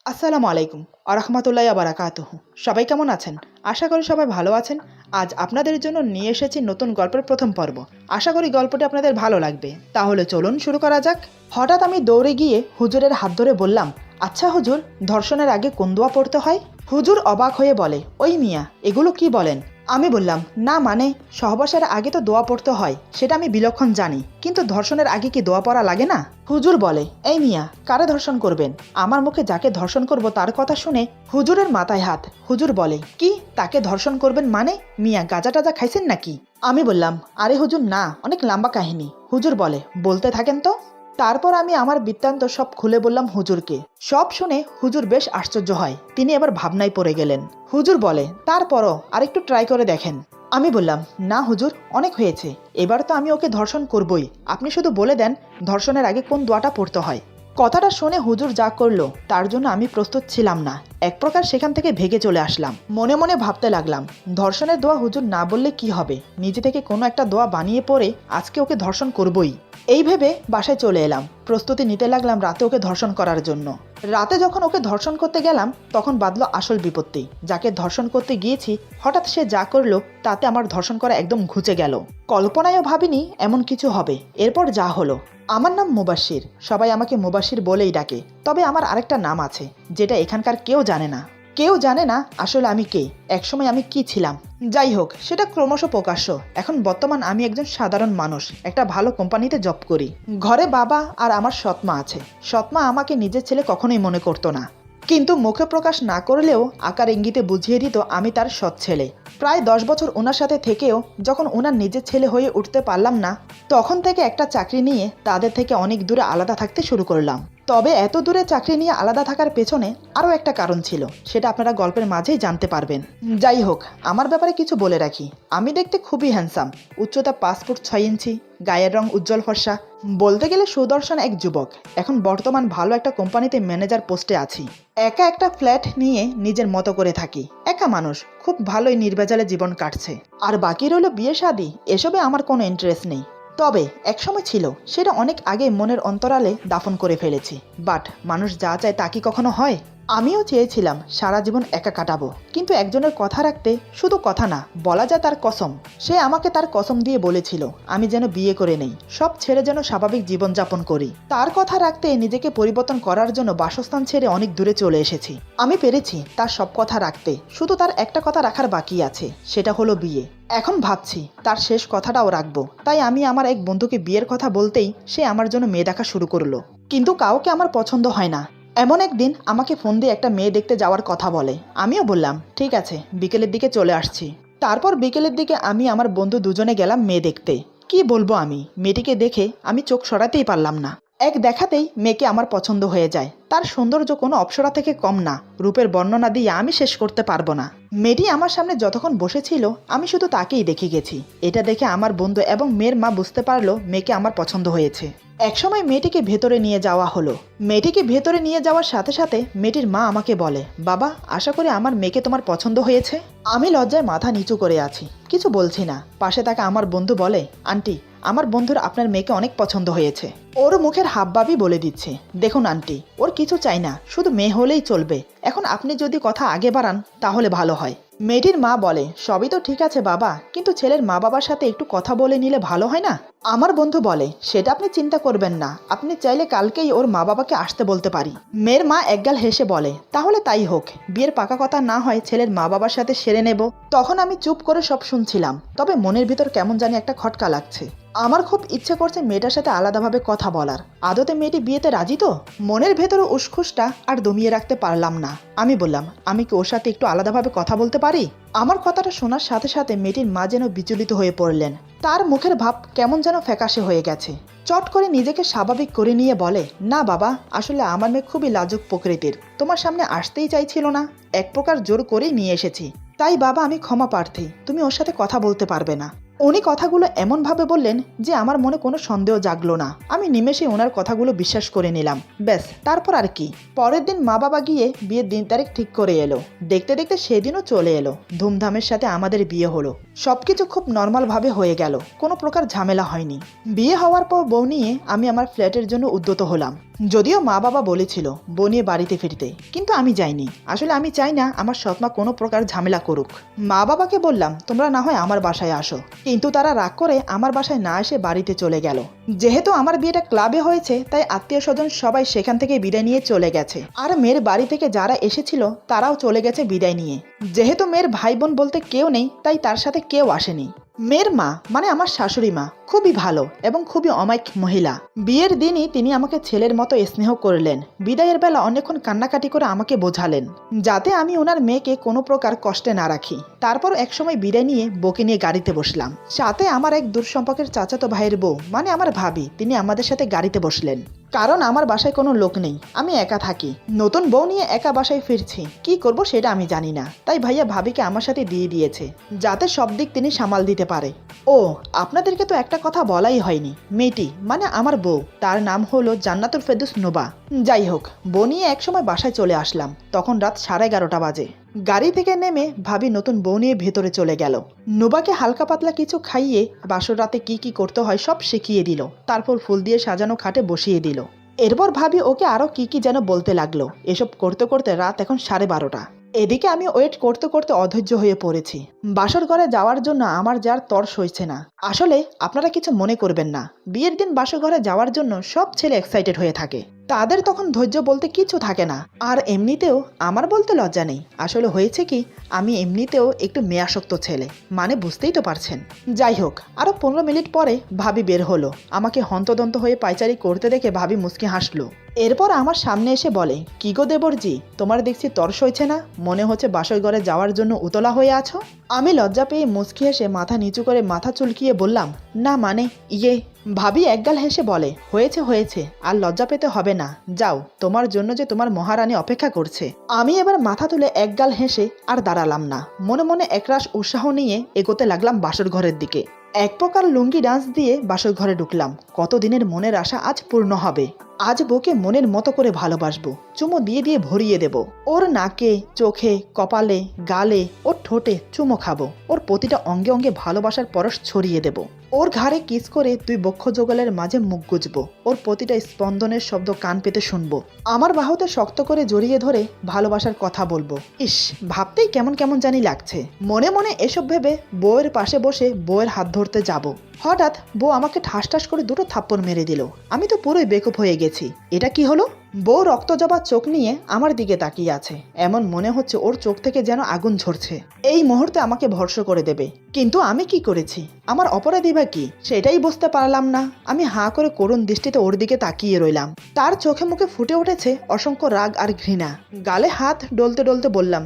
আসসালামু আলাইকুম আরহামাতুল্লাহি ওয়া বারাকাতুহু। সবাই কেমন আছেন? আশা করি সবাই ভালো আছেন। আজ আপনাদের জন্য নিয়ে এসেছি নতুন গল্পের প্রথম পর্ব। আশা করি গল্পটি আপনাদের ভালো লাগবে। তাহলে চলুন শুরু করা যাক। হঠাৎ আমি দৌড়ে গিয়ে হুজুরের হাত ধরে বললাম, আচ্ছা হুজুর, ধর্ষণের আগে কোন দোয়া পড়তে হয়? হুজুর অবাক হয়ে বলে, ওই মিয়া, এগুলো কি বলেন? আমি বললাম, না মানে সহবাসের আগে তো দোয়া পড়তে হয়, সেটা আমি বিলক্ষণ জানি, কিন্তু ধর্ষণের আগে কি দোয়া পড়া লাগে না? হুজুর বলে, এই মিয়া, কারে ধর্ষণ করবেন? আমার মুখে যাকে ধর্ষণ করব তার কথা শুনে হুজুরের মাথায় হাত। হুজুর বলে, কি তাকে ধর্ষণ করবেন মানে? মিয়া গাঁজা টাজা খাইছেন নাকি? আমি বললাম, আরে হুজুর না, অনেক লম্বা কাহিনী। হুজুর বলে, বলতে থাকেন তো। তারপর আমি আমার বৃত্তান্ত সব খুলে বললাম হুজুরকে। সব শুনে হুজুর বেশ আশ্চর্য হয়। তিনি এবার ভাবনায় পড়ে গেলেন। হুজুর বলে, তারপরও আরেকটু ট্রাই করে দেখেন। আমি বললাম, না হুজুর, অনেক হয়েছে, এবার তো আমি ওকে ধর্ষণ করবই, আপনি শুধু বলে দেন ধর্ষণের আগে কোন দোয়াটা পড়তে হয়। কথাটা শুনে হুজুর যা করলো তার জন্য আমি প্রস্তুত ছিলাম না। এক প্রকার সেখান থেকে ভেগে চলে আসলাম। মনে মনে ভাবতে লাগলাম, ধর্ষণের দোয়া হুজুর না বললে কি হবে, নিজে থেকে কোনো একটা দোয়া বানিয়ে পড়ে আজকে ওকে ধর্ষণ করবই। এই ভেবে বাসায় চলে এলাম। প্রস্তুতি নিতে লাগলাম রাতে ওকে ধর্ষণ করার জন্য। রাতে যখন ওকে ধর্ষণ করতে গেলাম তখন বাঁধলো আসল বিপত্তি। যাকে ধর্ষণ করতে গিয়েছি হঠাৎ সে যা করলো তাতে আমার ধর্ষণ করা একদম ঘুচে গেল। কল্পনায়ও ভাবিনি এমন কিছু হবে। এরপর যা হলো। আমার নাম মুবাশির, সবাই আমাকে মুবাশির বলেই ডাকে। তবে আমার আরেকটা নাম আছে যেটা এখানকার কেউ জানে না। কেউ জানে না আসলে আমি কে, একসময় আমি কি ছিলাম। যাই হোক, সেটা ক্রমশ প্রকাশ্য। এখন বর্তমান আমি একজন সাধারণ মানুষ, একটা ভালো কোম্পানিতে জব করি। ঘরে বাবা আর আমার সৎমা আছে। সৎমা আমাকে নিজের ছেলে কখনোই মনে করতো না, কিন্তু মুখে প্রকাশ না করলেও আকার ইঙ্গিতে বুঝিয়ে দিত আমি তার সৎ ছেলে। প্রায় 10 বছর ওনার সাথে থেকেও যখন ওনার নিজের ছেলে হয়ে উঠতে পারলাম না, তখন থেকে একটা চাকরি নিয়ে তাদের থেকে অনেক দূরে আলাদা থাকতে শুরু করলাম। তবে এত দূরে চাকরি নিয়ে আলাদা থাকার পেছনে আরও একটা কারণ ছিল, সেটা আপনারা গল্পের মাঝেই জানতে পারবেন। যাই হোক, আমার ব্যাপারে কিছু বলে রাখি। আমি দেখতে খুবই হ্যান্ডসাম, উচ্চতা 5 ফুট 6 ইঞ্চি, গায়ের রং উজ্জ্বল ফর্সা, বলতে গেলে সুদর্শন এক যুবক। এখন বর্তমান ভালো একটা কোম্পানিতে ম্যানেজার পোস্টে আছি। একা একটা ফ্ল্যাট নিয়ে নিজের মতো করে থাকি। একা মানুষ, খুব ভালোই নির্ভেজালে জীবন কাটছে। আর বাকি রইল বিয়ে শাদী, এসবে আমার কোনো ইন্টারেস্ট নেই। তবে একসময় ছিল, সেটা অনেক আগে মনের অন্তরালে দাফন করে ফেলেছি। বাট মানুষ যা চায় তা কি কখনো হয়? আমিও চেয়েছিলাম সারা জীবন একা কাটাবো, কিন্তু একজনের কথা রাখতে শুধু কথা না, বলা যায় তার কসম। সে আমাকে তার কসম দিয়ে বলেছিল আমি যেন বিয়ে করে নেই, সব ছেড়ে যেন স্বাভাবিক জীবনযাপন করি। তার কথা রাখতে নিজেকে পরিবর্তন করার জন্য বাসস্থান ছেড়ে অনেক দূরে চলে এসেছি। আমি পেরেছি তার সব কথা রাখতে, শুধু তার একটা কথা রাখার বাকি আছে, সেটা হলো বিয়ে। এখন ভাবছি তার শেষ কথাটাও রাখবো। তাই আমি আমার এক বন্ধুকে বিয়ের কথা বলতেই সে আমার জন্য মেয়ে দেখা শুরু করলো, কিন্তু কাউকে আমার পছন্দ হয় না। এমন একদিন আমাকে ফোন দিয়ে একটা মেয়ে দেখতে যাওয়ার কথা বলে। আমিও বললাম ঠিক আছে, বিকেলের দিকে চলে আসছি। তারপর বিকেলের দিকে আমি আমার বন্ধু দুজনে গেলাম মেয়ে দেখতে। কি বলবো, আমি মেয়েটিকে দেখে আমি চোখ সরাতেই পারলাম না। এক দেখাতেই মেয়েকে আমার পছন্দ হয়ে যায়। তার সৌন্দর্য কোনো অপ্সরা থেকে কম না, রূপের বর্ণনা দিয়ে আমি শেষ করতে পারবো না। মেয়েটি আমার সামনে যতক্ষণ বসেছিল আমি শুধু তাকেই দেখে গেছি। এটা দেখে আমার বন্ধু এবং মেয়ের মা বুঝতে পারলো মেয়েকে আমার পছন্দ হয়েছে। একসময় মেয়েটিকে ভেতরে নিয়ে যাওয়া হলো। মেয়েটিকে ভেতরে নিয়ে যাওয়ার সাথে সাথে মেয়েটির মা আমাকে বলে, বাবা, আশা করি আমার মেয়েকে তোমার পছন্দ হয়েছে। আমি লজ্জায় মাথা নিচু করে আছি, কিছু বলছি না। পাশে থাকা আমার বন্ধু বলে, আন্টি, আমার বন্ধুর আপনার মেয়েকে অনেক পছন্দ হয়েছে। ওর মুখের হাবভাবই বলে দিচ্ছে, দেখুন আন্টি, ওর কিছু চাই না, শুধু মেয়ে হলেই চলবে। এখন আপনি যদি কথা আগে বাড়ান তাহলে ভালো হয়। মেয়েটির মা বলে, সবই তো ঠিক আছে বাবা, কিন্তু ছেলের মা বাবার সাথে একটু কথা বলে নিলে ভালো হয় না? আমার বন্ধু বলে, সেটা আপনি চিন্তা করবেন না, আপনি চাইলে কালকেই ওর মা বাবাকে আসতে বলতে পারি। মেয়ের মা একগাল হেসে বলে, তাহলে তাই হোক, বিয়ের পাকা কথা না হয় ছেলের মা বাবার সাথে সেরে নেব। তখন আমি চুপ করে সব শুনছিলাম, তবে মনের ভিতর কেমন জানি একটা খটকা লাগছে। আমার খুব ইচ্ছে করছে মেয়েটার সাথে আলাদাভাবে কথা বলার। আদতে মেয়েটি বিয়েতে রাজি তো? মনের ভেতরে উসখুসটা আর দমিয়ে রাখতে পারলাম না। আমি বললাম, আমি কি ওর সাথে একটু আলাদাভাবে কথা বলতে পারি? আমার কথাটা শোনার সাথে সাথে মেয়েটির মা যেন বিচলিত হয়ে পড়লেন। তার মুখের ভাব কেমন যেন ফ্যাকাশে হয়ে গেছে। চট করে নিজেকে স্বাভাবিক করে নিয়ে বলে, না বাবা, আসলে আমার মেয়ে খুবই লাজুক প্রকৃতির, তোমার সামনে আসতেই চাইছিল না, এক প্রকার জোর করেই নিয়ে এসেছি। তাই বাবা, আমি ক্ষমা প্রার্থী, তুমি ওর সাথে কথা বলতে পারবে না। উনি কথাগুলো এমনভাবে বললেন যে আমার মনে কোনো সন্দেহ জাগলো না। আমি নিমেষে ওনার কথাগুলো বিশ্বাস করে নিলাম। ব্যাস, তারপর আর কি। পরের দিন মা বাবা গিয়ে বিয়ের দিন তারিখ ঠিক করে এলো। দেখতে দেখতে সেদিনও চলে এলো। ধুমধামের সাথে আমাদের বিয়ে হলো। সবকিছু খুব নর্মালভাবে হয়ে গেল, কোনো প্রকার ঝামেলা হয়নি। বিয়ে হওয়ার পর বউ নিয়ে আমি আমার ফ্ল্যাটের জন্য উদ্যত হলাম। যদিও মা বাবা বলেছিল বউ নিয়ে বাড়িতে ফিরতে, কিন্তু আমি যাইনি। আসলে আমি চাই না আমার সৎমা কোনো প্রকার ঝামেলা করুক। মা বাবাকে বললাম তোমরা না হয় আমার বাসায় আসো, কিন্তু তারা রাগ করে আমার বাসায় না এসে বাড়িতে চলে গেল। যেহেতু আমার বিয়েটা ক্লাবে হয়েছে, তাই আত্মীয় স্বজন সবাই সেখান থেকে বিদায় নিয়ে চলে গেছে। আর মেয়ের বাড়ি থেকে যারা এসেছিল তারাও চলে গেছে বিদায় নিয়ে। যেহেতু মেয়ের ভাই বোন বলতে কেউ নেই, তাই তার সাথে কেউ আসেনি। মেয়ের মা মানে আমার শাশুড়ি মা খুবই ভালো এবং খুবই অমায়িক মহিলা। বিয়ের দিনই তিনি আমাকে ছেলের মতো স্নেহ করলেন। বিদায়ের বেলা অনেকক্ষণ কান্নাকাটি করে আমাকে বোঝালেন যাতে আমি ওনার মেয়েকে কোনো প্রকার কষ্টে না রাখি। তারপর একসময় বিদায় নিয়ে বউকে নিয়ে গাড়িতে বসলাম। সাথে আমার এক দূর সম্পর্কের চাচাতো ভাইয়ের বউ মানে আমার ভাবি, তিনি আমাদের সাথে গাড়িতে বসলেন। কারণ আমার বাসায় কোনো লোক নেই, আমি একা থাকি। নতুন বউ নিয়ে একা বাসায় ফিরছি, কি করব সেটা আমি জানি না। তাই ভাইয়া ভাবিকে আমার সাথে দিয়ে দিয়েছে যাতে সব দিক তিনি সামাল দিতে পারে। ও আপনাদেরকে তো একটা কথা বলাই হয়নি, মেয়েটি মানে আমার বউ, তার নাম হলো জান্নাতুল ফেরদৌস নোবা। যাই হোক, বউ নিয়ে একসময় বাসায় চলে আসলাম। তখন রাত 11:30 বাজে। গাড়ি থেকে নেমে ভাবি নতুন বউ নিয়ে ভেতরে চলে গেল। নোবাকে হালকা পাতলা কিছু খাইয়ে বাসর রাতে কি কি করতে হয় সব শিখিয়ে দিল। তারপর ফুল দিয়ে সাজানো খাটে বসিয়ে দিল। এরপর ভাবি ওকে আরো কি কি যেন বলতে লাগলো। এসব করতে করতে রাত এখন 12:30। এদিকে আমি ওয়েট করতে করতে অধৈর্য হয়ে পড়েছি। বাসর ঘরে যাওয়ার জন্য আমার যার তর সইছে না। আসলে আপনারা কিছু মনে করবেন না, বিয়ের দিন বাসর ঘরে যাওয়ার জন্য সব ছেলে এক্সাইটেড হয়ে থাকে। তাদের তখন ধৈর্য বলতে কিছু থাকে না। আর এমনিতেও আমার বলতে লজ্জা নেই। আসলে হয়েছে কি, আমি এমনিতেও একটু মেয়াসক্ত ছেলে, মানে বুঝতেই তো পারছেন। যাই হোক, আরো 15 মিনিট পরে ভাবি বের হলো। আমাকে হন্তদন্ত হয়ে পায়চারি করতে দেখে ভাবি মুচকি হাসলো। এরপর আমার সামনে এসে বলে, কি গো দেবরজি, তোমার দেখছি তর সইছে না, মনে হচ্ছে বাসর ঘরে যাওয়ার জন্য উতলা হয়ে আছো। আমি লজ্জা পেয়ে মুচকি হেসে মাথা নিচু করে মাথা চুলকিয়ে বললাম, না মানে ইয়ে। ভাবি একগাল হেসে বলে, হয়েছে হয়েছে, আর লজ্জা পেতে হবে না, যাও, তোমার জন্য যে তোমার মহারানী অপেক্ষা করছে। আমি এবার মাথা তুলে একগাল হেসে আর দাঁড়ালাম না। মনে মনে একরাশ উৎসাহ নিয়ে এগোতে লাগলাম বাসর ঘরের দিকে। এক প্রকার লুঙ্গি ডান্স দিয়ে বাসর ঘরে ঢুকলাম। কতদিনের মনের আশা আজ পূর্ণ হবে। আজ বউকে মনের মতো করে ভালোবাসবো, চুমো দিয়ে দিয়ে ভরিয়ে দেব। ওর নাকে, চোখে, কপালে, গালে, ওর ঠোঁটে চুমো খাবো। ওর প্রতিটা অঙ্গে অঙ্গে ভালোবাসার পরশ ছড়িয়ে দেব। ওর ঘাড়ে কিস করে দুই বক্ষ যুগলের মাঝে মুখ গুজবো। ওর প্রতিটা স্পন্দনের শব্দ কান পেতে শুনবো। আমার বাহুতে শক্ত করে জড়িয়ে ধরে ভালোবাসার কথা বলবো। ইস, ভাবতেই কেমন কেমন জানি লাগছে। মনে মনে এসব ভেবে বউয়ের পাশে বসে বউয়ের হাত ধরতে যাব। হঠাৎ বউ আমাকে ঠাস ঠাস করে দুটো থাপ্পড় মেরে দিল। আমি তো পুরোই বেকুব হয়ে গেছি। এটা কি হলো? বউ রক্তজবা চোখ নিয়ে আমার দিকে তাকিয়ে আছে। এমন মনে হচ্ছে ওর চোখ থেকে যেন আগুন ঝরছে, এই মুহূর্তে আমাকে ভর্ষ করে দেবে। কিন্তু আমি কি করেছি? আমার অপরাধী বা কি সেটাই বুঝতে পারলাম না। আমি হাঁ করে করুণ দৃষ্টিতে ওর দিকে তাকিয়ে রইলাম। তার চোখে মুখে ফুটে উঠেছে অসংখ্য রাগ আর ঘৃণা। গালে হাত ডলতে ডলতে বললাম,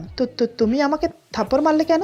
তুমি আমাকে থাপ্পড় মারলে কেন?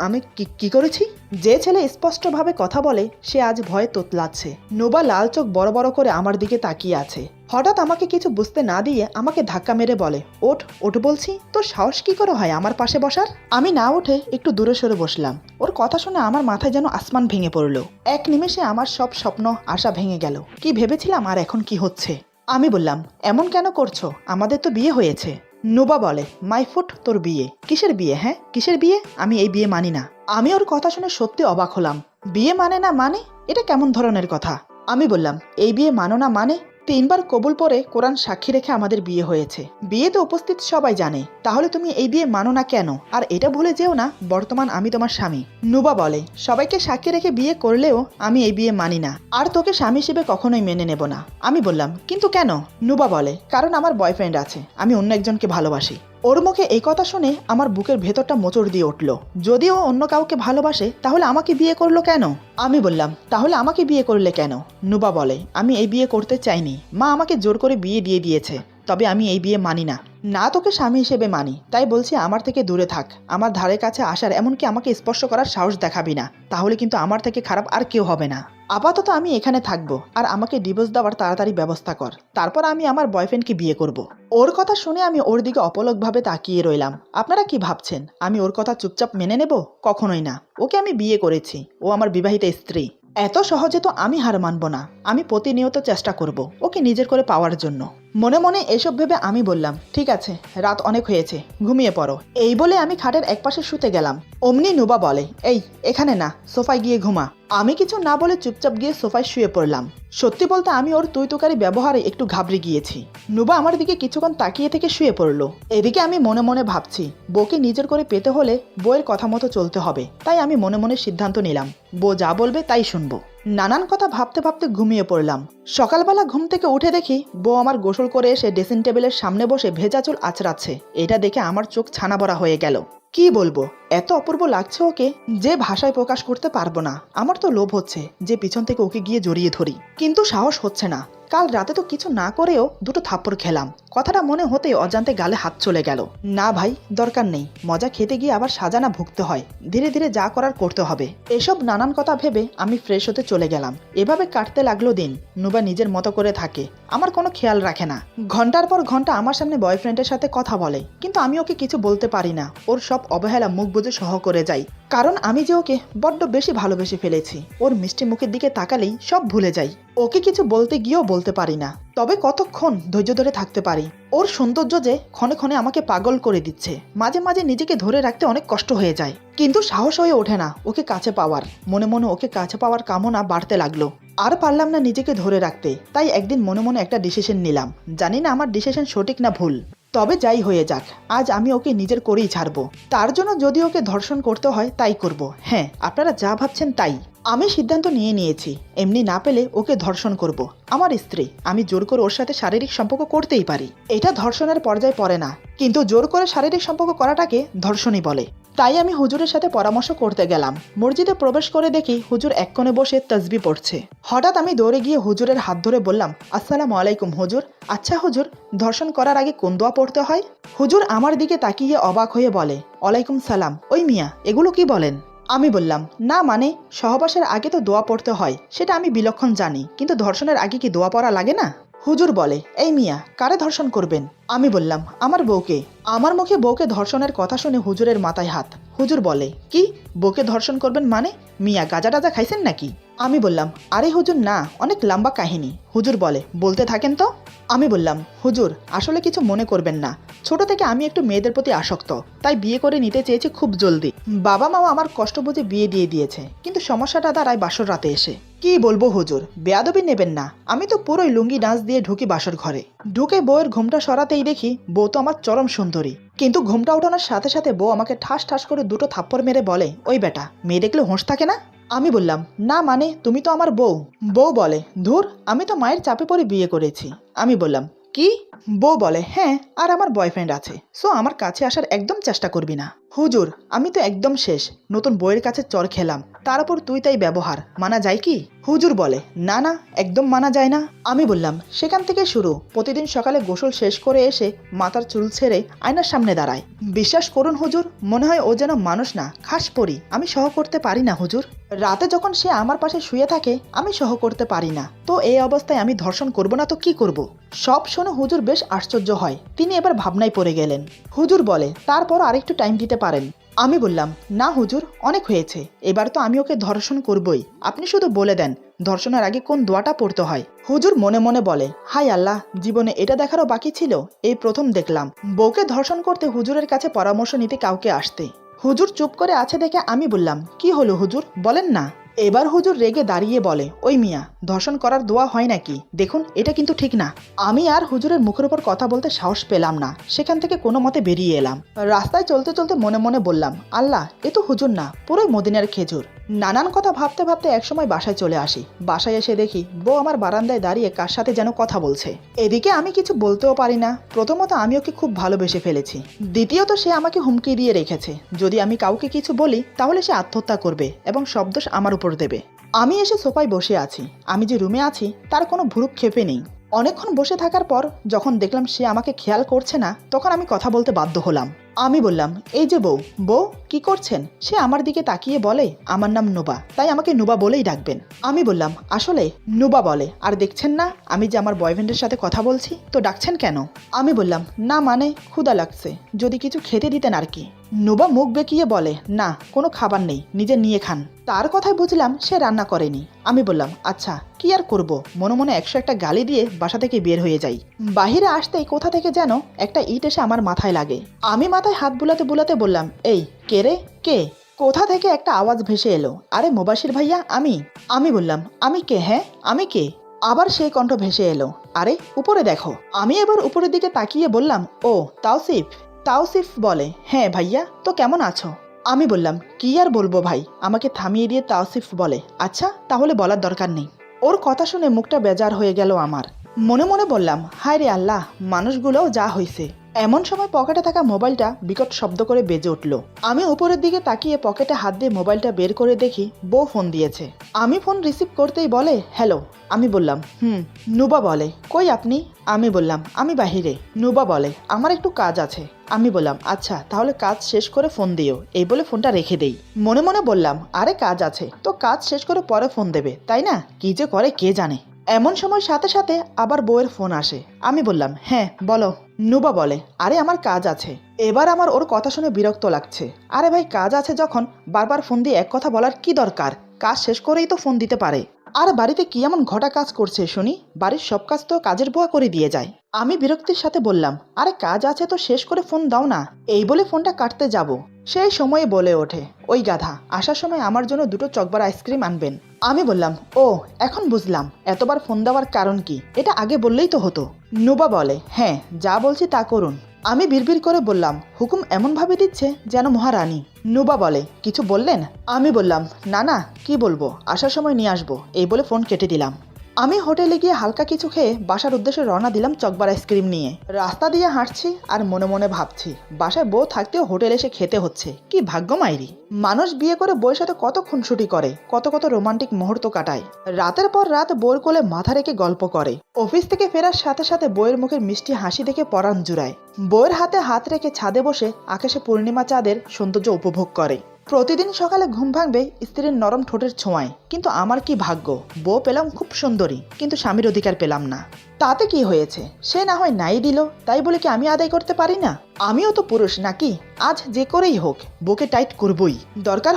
আমি কি করেছি? যে ছেলে স্পষ্টভাবে কথা বলে সে আজ ভয়ে তোতলাচ্ছে। নোবা লাল চোখ বড় বড় করে আমার দিকে তাকিয়ে আছে। হঠাৎ আমাকে কিছু বুঝতে না দিয়ে আমাকে ধাক্কা মেরে বলে, ওঠ ওঠ বলছি, তোর সাহস কি করে হয় আমার পাশে বসার? আমি না উঠে একটু দূরে সরে বসলাম। ওর কথা শুনে আমার মাথায় যেন আসমান ভেঙে পড়লো। এক নিমেষে আমার সব স্বপ্ন আশা ভেঙে গেল। কি ভেবেছিলাম আর এখন কি হচ্ছে? আমি বললাম, এমন কেন করছো? আমাদের তো বিয়ে হয়েছে। নোবা বলে, মাই ফুট, তোর বিয়ে? কিসের বিয়ে? হ্যাঁ, কিসের বিয়ে? আমি এই বিয়ে মানি না। আমি ওর কথা শুনে সত্যি অবাক হলাম। বিয়ে মানে না মানে? এটা কেমন ধরনের কথা? আমি বললাম, এই বিয়ে মানো না মানে? 3 বার কবুল পরে কোরআন সাক্ষী রেখে আমাদের বিয়ে হয়েছে। বিয়েতে উপস্থিত সবাই জানে, তাহলে তুমি এই বিয়ে মানো না কেন? আর এটা ভুলে যেও না, বর্তমান আমি তোমার স্বামী। নুবা বলে, সবাইকে সাক্ষী রেখে বিয়ে করলেও আমি এই বিয়ে মানি না, আর তোকে স্বামী হিসেবে কখনোই মেনে নেব না। আমি বললাম, কিন্তু কেন? নুবা বলে, কারণ আমার বয়ফ্রেন্ড আছে, আমি অন্য একজনকে ভালোবাসি। ওর মুখে এই কথা শুনে আমার বুকের ভেতরটা মোচড় দিয়ে উঠল। যদি ও অন্য কাউকে ভালোবাসে তাহলে আমাকে বিয়ে করলো কেন? আমি বললাম, তাহলে আমাকে বিয়ে করলে কেন? নুবা বলে, আমি এই বিয়ে করতে চাইনি, মা আমাকে জোর করে বিয়ে দিয়ে দিয়েছে, তবে আমি এই বিয়ে মানি না। না তোকে স্বামী হিসেবে মানি, তাই বলছি আমার থেকে দূরে থাক। আমার ধারে কাছে আসার, এমনকি আমাকে স্পর্শ করার সাহস দেখাবি না, তাহলে কিন্তু আমার থেকে খারাপ আর কেউ হবে না। আপাতত আমি এখানে থাকবো, আর আমাকে ডিভোর্স দেওয়ার তাড়াতাড়ি ব্যবস্থা কর, তারপর আমি আমার বয়ফ্রেন্ডকে বিয়ে করব। ওর কথা শুনে আমি ওর দিকে অপলকভাবে তাকিয়ে রইলাম। আপনারা কি ভাবছেন আমি ওর কথা চুপচাপ মেনে নেব? কখনোই না। ওকে আমি বিয়ে করেছি, ও আমার বিবাহিত স্ত্রী। এত সহজে তো আমি হার মানব না। আমি প্রতিনিয়ত চেষ্টা করব ওকে নিজের করে পাওয়ার জন্য। মনে মনে এসব ভেবে আমি বললাম, ঠিক আছে, রাত অনেক হয়েছে, ঘুমিয়ে পড়ো। এই বলে আমি খাটের একপাশে শুতে গেলাম। অমনি নুবা বলে, এই এখানে না, সোফায় গিয়ে ঘুমা। আমি কিছু না বলে চুপচাপ গিয়ে সোফায় শুয়ে পড়লাম। সত্যি বলতে আমি ওর তুই তুকারি ব্যবহারে একটু ঘাবড়ে গিয়েছি। নুবা আমার দিকে কিছুক্ষণ তাকিয়ে থেকে শুয়ে পড়লো। এদিকে আমি মনে মনে ভাবছি, বউকে নিজের করে পেতে হলে বউয়ের কথা মতো চলতে হবে। তাই আমি মনে মনে সিদ্ধান্ত নিলাম, বউ যা বলবে তাই শুনবো। নানান কথা ভাবতে ভাবতে ঘুমিয়ে পড়লাম। সকালবেলা ঘুম থেকে উঠে দেখি বউ আমার গোসল করে এসে ড্রেসিং টেবিলের সামনে বসে ভেজা চুল আঁচড়াচ্ছে। এটা দেখে আমার চোখ ছানা ভরা হয়ে গেল। কি বলবো, এত অপূর্ব লাগছে ওকে যে ভাষায় প্রকাশ করতে পারবো না। আমার তো লোভ হচ্ছে যে পিছন থেকে ওকে গিয়ে জড়িয়ে ধরি, কিন্তু সাহস হচ্ছে না। কাল রাতে তো কিছু না করেও দুটো থাপ্পড় খেলাম। কথাটা মনে হতেই অজান্তে গালে হাত চলে গেল। না ভাই, দরকার নেই। মজা খেতে গিয়ে আবার সাজা না ভুগতে হয়। ধীরে ধীরে যা করার করতে হবে। এসব নানান কথা ভেবে আমি ফ্রেশ হতে চলে গেলাম। এভাবে কাটতে লাগলো দিন। নুবা নিজের মতো করে থাকে, আমার কোনো খেয়াল রাখে না। ঘন্টার পর ঘন্টা আমার সামনে বয়ফ্রেন্ডের সাথে কথা বলে, কিন্তু আমি ওকে কিছু বলতে পারি না। ওর সব অবহেলা মুখ বুজে সহ করে যাই, কারণ আমি যে ওকে বড্ড বেশি ভালোবেসে ফেলেছি। ওর মিষ্টি মুখের দিকে তাকালেই সব ভুলে যাই। ওকে কিছু বলতে গিয়েও বলতে পারি না। তবে কতক্ষণ ধৈর্য ধরে থাকতে পারি। ওর সৌন্দর্য যে ক্ষণে ক্ষণে আমাকে পাগল করে দিচ্ছে। মাঝে মাঝে নিজেকে ধরে রাখতে অনেক কষ্ট হয়ে যায়, কিন্তু সাহস হয়ে ওঠে না ওকে কাছে পাওয়ার। মনে মনে ওকে কাছে পাওয়ার কামনা বাড়তে লাগলো। আর পারলাম না নিজেকে ধরে রাখতে। তাই একদিন মনে মনে একটা ডিসিশন নিলাম। জানি না আমার ডিসিশন সঠিক না ভুল, তবে যাই হয়ে যাক, আজ আমি ওকে নিজের করেই ছাড়বো। তার জন্য যদি ওকে ধর্ষণ করতে হয় তাই করব। হ্যাঁ, আপনারা যা ভাবছেন তাই। আমি সিদ্ধান্ত নিয়ে নিয়েছি, এমনি না পেলে ওকে ধর্ষণ করব। আমার স্ত্রী, আমি জোর করে ওর সাথে শারীরিক সম্পর্ক করতেই পারি। এটা ধর্ষণের পর্যায়ে পড়ে না, কিন্তু জোর করে শারীরিক সম্পর্ক করাটাকে ধর্ষণই বলে। তাই আমি হুজুরের সাথে পরামর্শ করতে গেলাম। মসজিদে প্রবেশ করে দেখি হুজুর এক কোণে বসে তাসবি পড়ছে। হঠাৎ আমি দৌড়ে গিয়ে হুজুরের হাত ধরে বললাম, আসসালামু আলাইকুম হুজুর। আচ্ছা হুজুর, ধর্ষণ করার আগে কোন দোয়া পড়তে হয়? হুজুর আমার দিকে তাকিয়ে অবাক হয়ে বলে, ওয়ালাইকুম সালাম। ওই মিয়া, এগুলো কি বলেন? আমি বললাম, না মানে সহবাসের আগে তো দোয়া পড়তে হয়, সেটা আমি বিলক্ষণ জানি, কিন্তু ধর্ষণের আগে কি দোয়া পড়া লাগে না? হুজুর বলে, এই মিয়া, কারে ধর্ষণ করবেন? আমি বললাম, আমার বউকে। আমার মুখে বউকে ধর্ষণের কথা শুনে হুজুরের মাথায় হাত। হুজুর বলে, কি বউকে ধর্ষণ করবেন মানে? মিয়া গাজা টাজা খাইছেন নাকি? আমি বললাম, আরে হুজুর না, অনেক লম্বা কাহিনী। হুজুর বলে, বলতে থাকেন তো। আমি বললাম, হুজুর আসলে কিছু মনে করবেন না। ছোট থেকে আমি একটু মেয়েদের প্রতি আসক্ত, তাই বিয়ে করে নিতে চেয়েছি খুব জলদি। বাবা মাও আমার কষ্ট বুঝে বিয়ে দিয়ে দিয়েছে, কিন্তু সমস্যাটা দাঁড়ায় বাসর রাতে এসে। কি বলবো হুজুর, বেয়াদবি নেবেন না। আমি তো পুরোই লুঙ্গি ডান্স দিয়ে ঢুকি বাসর ঘরে। ঢুকে বউয়ের ঘুমটা সরাতেই দেখি বউ তো আমার চরম সুন্দরী, কিন্তু ঘুমটা ওঠানোর সাথে সাথে বউ আমাকে ঠাস ঠাস করে দুটো থাপ্পড় মেরে বলে, ওই বেটা, মেয়ে দেখলে হোঁশ থাকে না? আমি বললাম, না মানে তুমি তো আমার বউ। বউ বলে, ধুর, আমি তো মায়ের চাপে পড়ে বিয়ে করেছি। আমি বললাম, কি? বউ বলে, হ্যাঁ, আর আমার বয়ফ্রেন্ড আছে, সো আমার কাছে আসার একদম চেষ্টা করবি না। হুজুর আমি তো একদম শেষ, নতুন বউয়ের কাছে চর খেলাম, তার উপর তুই তাই ব্যবহার, মানা যায় কি? হুজুর বলে, না না, একদম মানা যায় না। আমি বললাম, সেখান থেকে শুরু। প্রতিদিন সকালে গোসল শেষ করে এসে মাথার চুল ছেড়ে আয়নার সামনে দাঁড়ায়। বিশ্বাস করুন হুজুর, মনে হয় ও যেন মানুষ না, খাস পরি। আমি সহ করতে পারি না হুজুর। রাতে যখন সে আমার পাশে শুয়ে থাকে আমি সহ করতে পারি না, তো এই অবস্থায় আমি ধর্ষণ করব না তো কি করব? সব শুনে হুজুর বেশ আশ্চর্য হয়। তিনি এবার ভাবনায় পড়ে গেলেন। হুজুর বলে, তারপর আরেকটু টাইম দিতে পারেন। আমি বললাম, না হুজুর, অনেক হয়েছে, এবার তো আমি ওকে ধর্ষণ করবই। আপনি শুধু বলে দেন ধর্ষণের আগে কোন দোয়াটা পড়তে হয়। হুজুর মনে মনে বলে, হাই আল্লাহ, জীবনে এটা দেখারও বাকি ছিল, এই প্রথম দেখলাম বউকে ধর্ষণ করতে হুজুরের কাছে পরামর্শ নিতে কাউকে আসতে। হুজুর চুপ করে আছে দেখে আমি বললাম, কি হলো হুজুর, বলেন না। এবার হুজুর রেগে দাঁড়িয়ে বলে, ওই মিয়া, ধর্ষণ করার দোয়া হয় নাকি? দেখুন এটা কিন্তু ঠিক না। আমি আর হুজুরের মুখের উপর কথা বলতে সাহস পেলাম না। সেখান থেকে কোনো মতে বেরিয়ে এলাম। রাস্তায় চলতে চলতে মনে মনে বললাম, আল্লাহ, এ তো হুজুর না, পুরোই মদিনার খেজুর। নানান কথা ভাবতে ভাবতে একসময় বাসায় চলে আসি। বাসায় এসে দেখি বউ আমার বারান্দায় দাঁড়িয়ে কার সাথে যেন কথা বলছে। এদিকে আমি কিছু বলতেও পারি না। প্রথমত আমি ওকে খুব ভালোবেসে ফেলেছি, দ্বিতীয়ত সে আমাকে হুমকি দিয়ে রেখেছে যদি আমি কাউকে কিছু বলি তাহলে সে আত্মহত্যা করবে এবং সব দোষ আমার উপর দেবে। আমি এসে সোফায় বসে আছি। আমি যে রুমে আছি তার কোনো ভ্রুক্ষেপে নেই। অনেকক্ষণ বসে থাকার পর যখন দেখলাম সে আমাকে খেয়াল করছে না, তখন আমি কথা বলতে বাধ্য হলাম। আমি বললাম, এই যে বউ, বউ কি করছেন? সে আমার দিকে তাকিয়ে বলে, আমার নাম নুবা, তাই আমাকে নুবা বলেই ডাকবেন। আমি বললাম, আসলে? নুবা বলে, আর দেখছেন না আমি যে আমার বয়ফ্রেন্ডের সাথে কথা বলছি, তো ডাকছেন কেন? আমি বললাম, না মানে ক্ষুধা লাগছে, যদি কিছু খেতে দিতেন আর কি। নুবা মুখ বেঁকিয়ে বলে, না কোনো খাবার নেই, নিজে নিয়ে খান। তার কথায় বুঝলাম সে রান্না করেনি। আমি বললাম, আচ্ছা কি আর করব, মনে মনে 101টা গালি দিয়ে বাসা থেকে বের হয়ে যাই। বাহিরে আসতেই কোথা থেকে যেন একটা ইট এসে আমার মাথায় লাগে। আমি মাথায় হাত বুলাতে বুলাতে বললাম, এই কে রে, কে? কোথা থেকে একটা আওয়াজ ভেসে এলো, আরে মুবাশির ভাইয়া আমি। আমি বললাম, আমি কে? হ্যাঁ আমি কে? আবার সেই কণ্ঠ ভেসে এলো, আরে উপরে দেখো। আমি এবার উপরের দিকে তাকিয়ে বললাম, ও তাওসিফ। তাওসিফ বলে, হ্যাঁ ভাইয়া, তো কেমন আছো? আমি বললাম, কি আর বলবো ভাই। আমাকে থামিয়ে দিয়ে তাওসিফ বলে, আচ্ছা তাহলে বলার দরকার নেই। ওর কথা শুনে মুখটা বেজার হয়ে গেল আমার। মনে মনে বললাম, হায় রে আল্লাহ, মানুষগুলোও যা হইছে। এমন সময় পকেটে থাকা মোবাইলটা বিকট শব্দ করে বেজে উঠল। আমি উপরের দিকে তাকিয়ে পকেটে হাত দিয়ে মোবাইলটা বের করে দেখি বউ ফোন দিয়েছে। আমি ফোন রিসিভ করতেই বলে, হ্যালো। আমি বললাম, নুবা বলে, কই আপনি? আমি বললাম, আমি বাহিরে। নুবা বলে, আমার একটু কাজ আছে। আমি বললাম, আচ্ছা তাহলে কাজ শেষ করে ফোন দিও। এই বলে ফোনটা রেখে দেই। মনে মনে বললাম, আরে কাজ আছে তো কাজ শেষ করে পরে ফোন দেবে তাই না? কি যে করে কে জানে। এমন সময় সাথে সাথে আবার বউয়ের ফোন আসে। আমি বললাম, হ্যাঁ বলো। নুবা বলে, আরে আমার কাজ আছে। এবার আমার ওর কথা শুনে বিরক্ত লাগছে। আরে ভাই, কাজ আছে যখন বারবার ফোন দিয়ে এক কথা বলার কি দরকার? কাজ শেষ করেই তো ফোন দিতে পারে। আর বাড়িতে কি এমন ঘটা কাজ করছে শুনি? বাড়ির সব কাজ তো কাজের বুয়া করে দিয়ে যায়। আমি বিরক্তির সাথে বললাম, আরে কাজ আছে তো শেষ করে ফোন দাও না। এই বলে ফোনটা কাটতে যাব, সেই সময়ে বলে ওঠে, ওই গাধা আসার সময় আমার জন্য 2টো চকবার আইসক্রিম আনবেন। আমি বললাম, ও এখন বুঝলাম এতবার ফোন দেওয়ার কারণ কি, এটা আগে বললেই তো হতো। নুবা বলে, হ্যাঁ যা বলছি তা করুন। আমি বিড়বিড় করে বললাম, হুকুম এমনভাবে দিচ্ছে যেন মহারানী। নুবা বলে, কিছু বললেন? আমি বললাম, না না কি বলবো, আসার সময় নিয়ে আসবো। এই বলে ফোন কেটে দিলাম। আমি হোটেলে গিয়ে হালকা কিছু খেয়ে বাসার উদ্দেশ্যে রওনা দিলাম চকবার আইসক্রিম নিয়ে। রাস্তা দিয়ে হাঁটছি আর মনে মনে ভাবছি, বাসায় বউ থাকতেও হোটেলে এসে খেতে হচ্ছে, কি ভাগ্য মাইরি। মানুষ বিয়ে করে বউয়ের সাথে কত খুনসুটি করে, কত কত রোমান্টিক মুহূর্ত কাটায়। রাতের পর রাত বউয়ের কোলে মাথা রেখে গল্প করে। অফিস থেকে ফেরার সাথে সাথে বউয়ের মুখের মিষ্টি হাসি দেখে পরাণ জুড়ায়। বউয়ের হাতে হাত রেখে ছাদে বসে আকাশে পূর্ণিমা চাঁদের সৌন্দর্য উপভোগ করে। প্রতিদিন সকালে ঘুম ভাঙবে স্ত্রীর নরম ঠোঁটের ছোঁয়ায়। কিন্তু আমার কি ভাগ্য, বউ পেলাম খুব সুন্দরী, কিন্তু স্বামীর অধিকার পেলাম না। তাতে কি হয়েছে, সে না হয় নাই দিল, তাই বলে কি আমি আদায় করতে পারি না? আমিও তো পুরুষ নাকি? আজ যে করেই হোক বউকে টাইট করবই। দরকার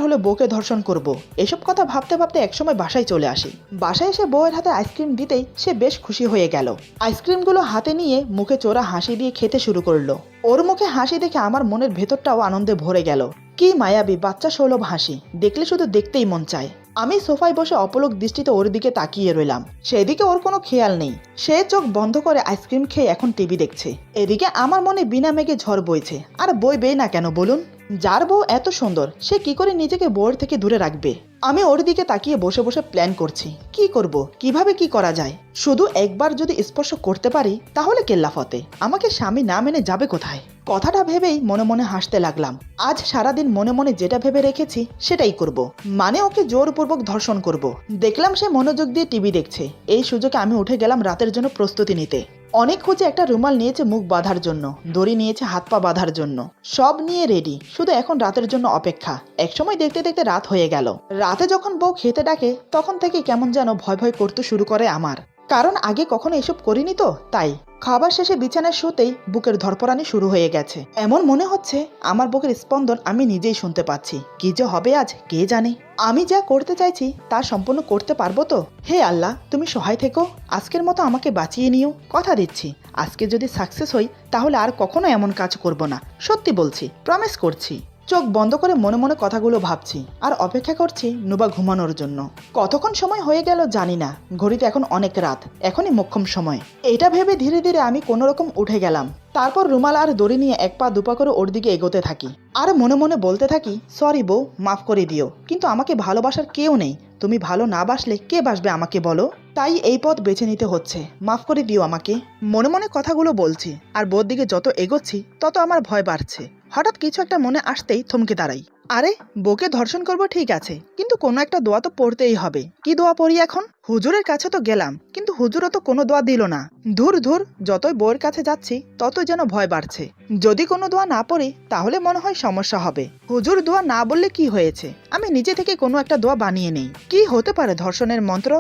হলে বউকে ধর্ষণ করব। এসব কথা ভাবতে ভাবতে একসময় বাসায় চলে আসি। বাসায় এসে বউয়ের হাতে আইসক্রিম দিতেই সে বেশ খুশি হয়ে গেল। আইসক্রিমগুলো হাতে নিয়ে মুখে চোরা হাসি দিয়ে খেতে শুরু করলো। ওর মুখে হাসি দেখে আমার মনের ভেতরটাও আনন্দে ভরে গেল। কি মায়াবী বাচ্চা সুলভ হাসি, দেখলে শুধু দেখতেই মন চায়। আমি সোফায় বসে অপলক দৃষ্টিতে ওর দিকে তাকিয়ে রইলাম। সেদিকে ওর কোনো খেয়াল নেই। সে চোখ বন্ধ করে আইসক্রিম খেয়ে এখন টিভি দেখছে। এদিকে আমার মনে বিনা মেঘে ঝড় বইছে। আর বইবেই না কেন বলুন? যার বউ এত সুন্দর, সে কি করে নিজেকে বউয়ের থেকে দূরে রাখবে? আমি ওর দিকে তাকিয়ে বসে বসে প্ল্যান করছি, কি করব, কিভাবে কি করা যায়। শুধু একবার যদি স্পর্শ করতে পারি তাহলে কেল্লাফতে। আমাকে স্বামী না মেনে যাবে কোথায়? কথাটা ভেবেই মনে মনে হাসতে লাগলাম। আজ সারাদিন মনে মনে যেটা ভেবে রেখেছি সেটাই করব। মানে ওকে জোরপূর্বক ধর্ষণ করব। দেখলাম সে মনোযোগ দিয়ে টিভি দেখছে। এই সুযোগে আমি উঠে গেলাম রাতের জন্য প্রস্তুতি নিতে। অনেক খুঁজে একটা রুমাল নিয়েছে মুখ বাঁধার জন্য, দড়ি নিয়েছে হাত পা বাঁধার জন্য, সব নিয়ে রেডি। শুধু এখন রাতের জন্য অপেক্ষা। একসময় দেখতে দেখতে রাত হয়ে গেল। রাতে যখন বউ খেতে ডাকে তখন থেকে কেমন যেন ভয় ভয় করতে শুরু করে আমার। কারণ আগে কখনো এসব করিনি তো, তাই। খাবার শেষে বিছানায় শুতেই বুকের ধরপড়ানি শুরু হয়ে গেছে। এমন মনে হচ্ছে আমার বুকের স্পন্দন আমি নিজেই শুনতে পাচ্ছি। কি যে হবে আজ কে জানে। আমি যা করতে চাইছি তা সম্পূর্ণ করতে পারবো তো? হে আল্লাহ, তুমি সহায় থেকো। আজকের মতো আমাকে বাঁচিয়ে নিও। কথা দিচ্ছি, আজকে যদি সাকসেস হই তাহলে আর কখনো এমন কাজ করব না। সত্যি বলছি, প্রমিস করছি। চোখ বন্ধ করে মনে মনে কথাগুলো ভাবছি আর অপেক্ষা করছি নুবা ঘুমানোর জন্য। কতক্ষণ সময় হয়ে গেল জানি না। ঘড়িতে এখন অনেক রাত, এখনই মোক্ষম সময়। এটা ভেবে ধীরে ধীরে আমি কোনো রকম উঠে গেলাম। তারপর রুমাল আর দড়ি নিয়ে এক পা দুপা করে ওর দিকে এগোতে থাকি। আর মনে মনে বলতে থাকি, সরি বউ, মাফ করে দিও, কিন্তু আমাকে ভালোবাসার কেউ নেই। তুমি ভালো না বাসলে কে বাসবে আমাকে বলো? তাই এই পথ বেছে নিতে হচ্ছে। মাফ করে দিও আমাকে। মনে মনে কথাগুলো বলছি আর বউর দিকে যত এগোচ্ছি তত আমার ভয় বাড়ছে। হঠাৎ কিছু একটা মনে আসতেই থমকে দাঁড়াই। আরে, বউকে ধর্ষণ করবো ঠিক আছে, কিন্তু কোনো একটা দোয়া তো পড়তেই হবে। কি দোয়া পড়ি এখন? হুজুরের কাছে তো গেলাম, কিন্তু হুজুরও তো কোনো দোয়া দিল না। ধুর ধুর, যতই বউয়ের কাছে যাচ্ছি ততই যেন ভয় বাড়ছে। যদি কোনো দোয়া না পড়ি তাহলে মনে হয় সমস্যা হবে। হুজুর দোয়া না বললে কি হয়েছে, আমি নিজে থেকে কোনো একটা দোয়া বানিয়ে নেই। কি হতে পারে ধর্ষণের মন্ত্র?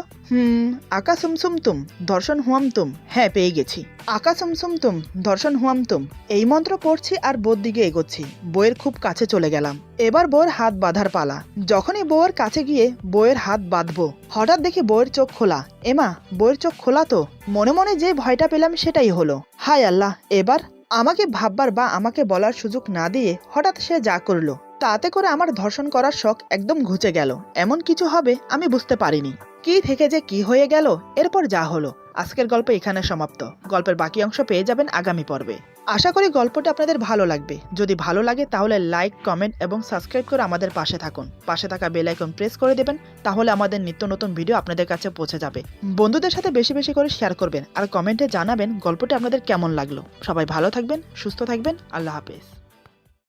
আকা সুমসুম তুম ধর্ষণ হুয়াম তুম। হ্যাঁ, পেয়ে গেছি। আকা সুমসুম তুম ধর্ষণ হুয়াম তুম। এই মন্ত্র পড়ছি আর বউর দিকে এগোচ্ছি। বউয়ের খুব কাছে চলে গেলাম। এবার বউয়ের হাত বাঁধার পালা। যখনই বউয়ের কাছে গিয়ে বউয়ের হাত বাঁধবো, হঠাৎ দেখি বউয়ের চোখ খোলা। এমা, বউয়ের চোখ খোলা তো। মনে মনে যে ভয়টা পেলাম সেটাই হলো। হায় আল্লাহ! এবার আমাকে ভাববার বা আমাকে বলার সুযোগ না দিয়ে হঠাৎ সে যা করলো, তাতে করে আমার ধর্ষণ করার শখ একদম ঘুচে গেল। এমন কিছু হবে আমি বুঝতে পারিনি। কি থেকে যে কি হয়ে গেল, এরপর যা হলো। আজকের গল্প এখানে সমাপ্ত। গল্পের বাকি অংশ পেয়ে যাবেন আগামী পর্বে। আশা করি গল্পটা আপনাদের ভালো লাগবে। যদি ভালো লাগে তাহলে লাইক, কমেন্ট এবং সাবস্ক্রাইব করে আমাদের পাশে থাকুন। পাশে থাকা বেল আইকন প্রেস করে দেবেন, তাহলে আমাদের নিত্য নতুন ভিডিও আপনাদের কাছে পৌঁছে যাবে। বন্ধুদের সাথে বেশি বেশি করে শেয়ার করবেন আর কমেন্টে জানাবেন গল্পটা আপনাদের কেমন লাগলো। সবাই ভালো থাকবেন, সুস্থ থাকবেন। আল্লাহ হাফেজ।